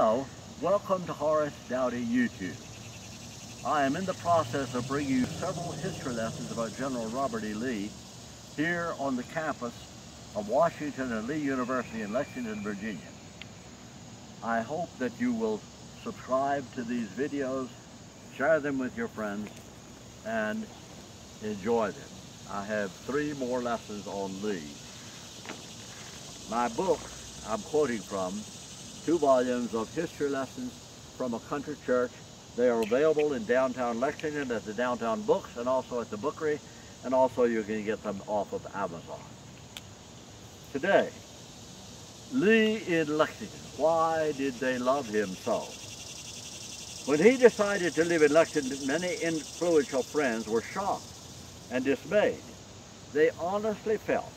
Hello, welcome to Horace Douty YouTube. I am in the process of bringing you several history lessons about General Robert E. Lee here on the campus of Washington and Lee University in Lexington, Virginia. I hope that you will subscribe to these videos, share them with your friends, and enjoy them. I have 3 more lessons on Lee. My book I'm quoting from 2 volumes of history lessons from a country church. They are available in downtown Lexington at the Downtown Books and also at the Bookery, and also you can get them off of Amazon. Today, Lee in Lexington. Why did they love him so? When he decided to live in Lexington, many influential friends were shocked and dismayed. They honestly felt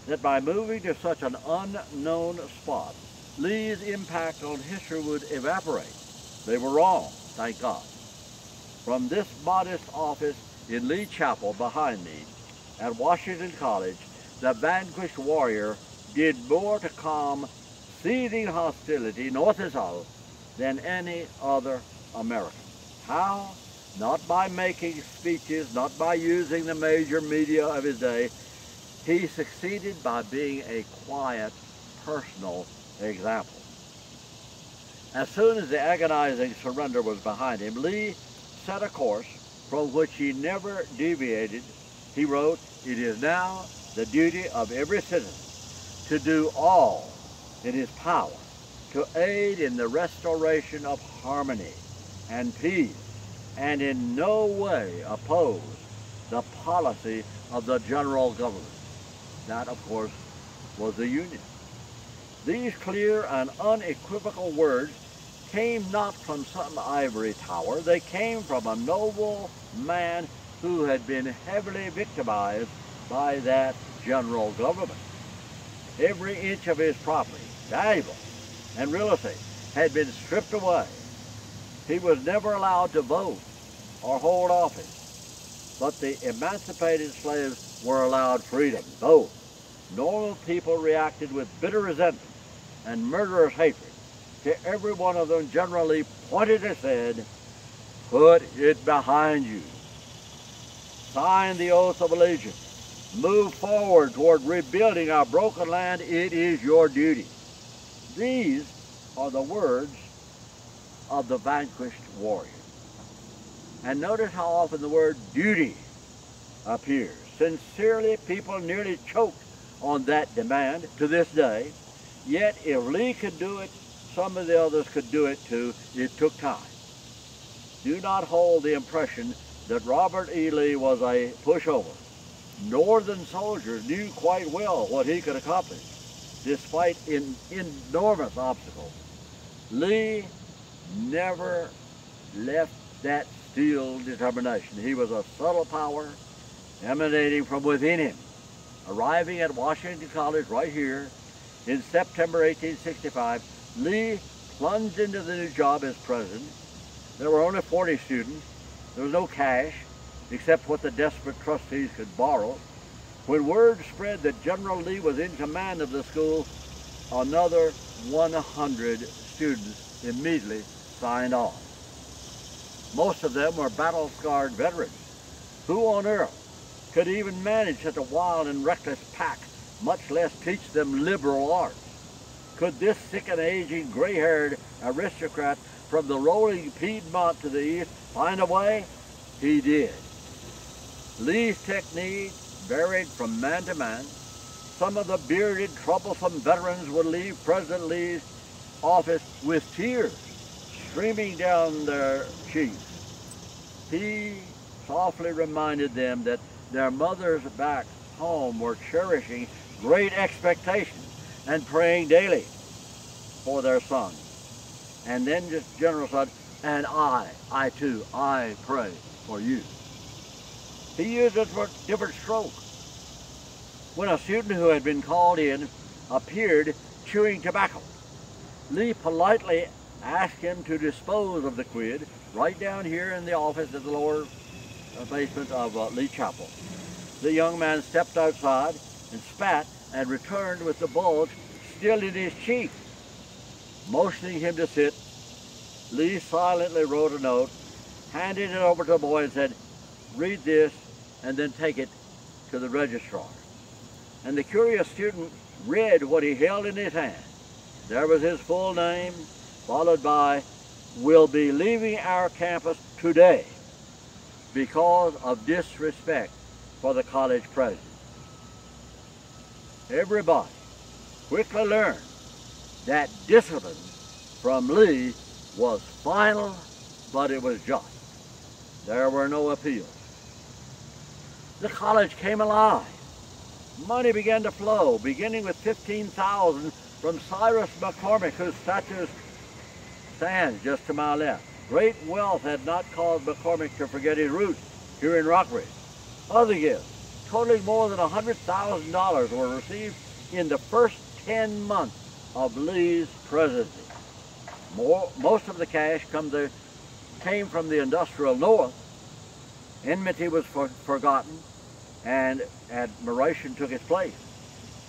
that by moving to such an unknown spot, Lee's impact on history would evaporate. They were wrong, thank God. From this modest office in Lee Chapel behind me at Washington College, the vanquished warrior did more to calm seething hostility north and south than any other American. How? Not by making speeches, not by using the major media of his day. He succeeded by being a quiet, personal example. As soon as the agonizing surrender was behind him, Lee set a course from which he never deviated. He wrote, "It is now the duty of every citizen to do all in his power to aid in the restoration of harmony and peace, and in no way oppose the policy of the general government." That, of course, was the Union. These clear and unequivocal words came not from some ivory tower. They came from a noble man who had been heavily victimized by that general government. Every inch of his property, valuable, and real estate had been stripped away. He was never allowed to vote or hold office, but the emancipated slaves were allowed freedom, both. Normal people reacted with bitter resentment and murderous hatred. To every one of them, generally pointed and said, "Put it behind you. Sign the oath of allegiance. Move forward toward rebuilding our broken land. It is your duty." These are the words of the vanquished warrior. And notice how often the word duty appears. Sincerely, people nearly choked on that demand to this day. Yet if Lee could do it, some of the others could do it too. It took time. Do not hold the impression that Robert E. Lee was a pushover. Northern soldiers knew quite well what he could accomplish, despite enormous obstacles. Lee never left that steel determination. He was a subtle power emanating from within him. Arriving at Washington College right here in September 1865, Lee plunged into the new job as president. There were only 40 students. There was no cash, except what the desperate trustees could borrow. When word spread that General Lee was in command of the school, another 100 students immediately signed on. Most of them were battle-scarred veterans. Who on earth could even manage such a wild and reckless pack, much less teach them liberal arts? Could this sick and aging, gray-haired aristocrat from the rolling Piedmont to the east find a way? He did. Lee's technique varied from man to man. Some of the bearded, troublesome veterans would leave President Lee's office with tears streaming down their cheeks. He softly reminded them that their mothers back home were cherishing great expectations and praying daily for their sons. And then this general said, "And I too, I pray for you." He used a different stroke. When a student who had been called in appeared chewing tobacco, Lee politely asked him to dispose of the quid right down here in the office at the lower basement of Lee Chapel. The young man stepped outside and spat and returned with the bulge still in his cheek. Motioning him to sit, Lee silently wrote a note, handed it over to the boy and said, "Read this and then take it to the registrar." And the curious student read what he held in his hand. There was his full name, followed by, "Will be leaving our campus today because of disrespect for the college president." Everybody quickly learned that discipline from Lee was final, but it was just. There were no appeals. The college came alive. Money began to flow, beginning with $15,000 from Cyrus McCormick, whose statue stands just to my left. Great wealth had not caused McCormick to forget his roots here in Rockbridge. Other gifts, totaling more than $100,000, were received in the first 10 months of Lee's presidency. Most of the cash came from the industrial north. Enmity was forgotten, and admiration took its place.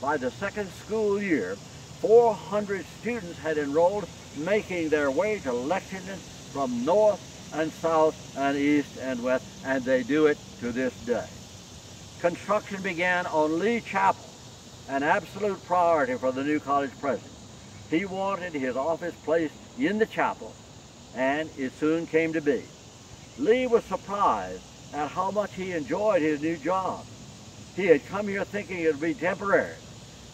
By the second school year, 400 students had enrolled, making their way to Lexington from north and south and east and west, and they do it to this day. Construction began on Lee Chapel, an absolute priority for the new college president. He wanted his office placed in the chapel, and it soon came to be. Lee was surprised at how much he enjoyed his new job. He had come here thinking it would be temporary,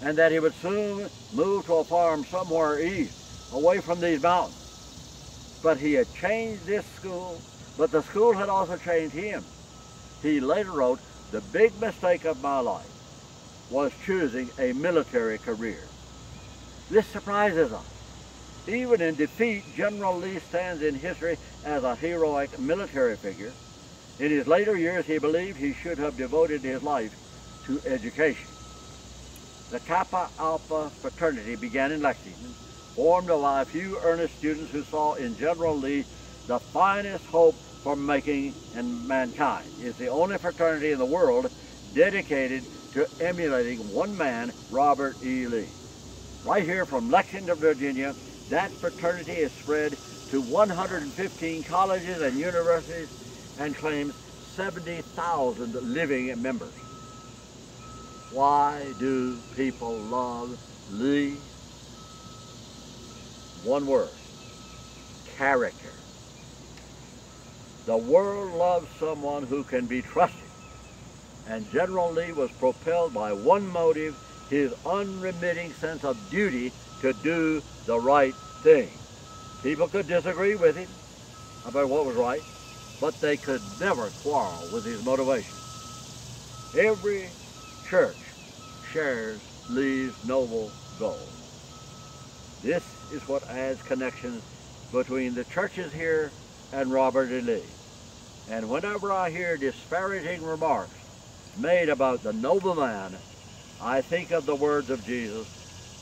and that he would soon move to a farm somewhere east, away from these mountains. But he had changed this school, but the school had also changed him. He later wrote, "The big mistake of my life was choosing a military career." This surprises us. Even in defeat, General Lee stands in history as a heroic military figure. In his later years, he believed he should have devoted his life to education. The Kappa Alpha Fraternity began in Lexington, formed by a few earnest students who saw in General Lee the finest hope for making in mankind. It's the only fraternity in the world dedicated to emulating one man, Robert E. Lee. Right here from Lexington, Virginia, that fraternity is spread to 115 colleges and universities and claims 70,000 living members. Why do people love Lee? One word: character. The world loves someone who can be trusted, and General Lee was propelled by one motive: his unremitting sense of duty to do the right thing. People could disagree with him about what was right, but they could never quarrel with his motivation. Every church shares Lee's noble goal. This is what adds connections between the churches here and Robert E. Lee. And whenever I hear disparaging remarks made about the noble man, I think of the words of Jesus,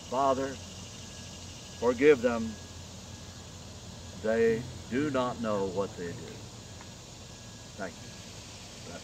"Father, forgive them. They do not know what they do." Thank you.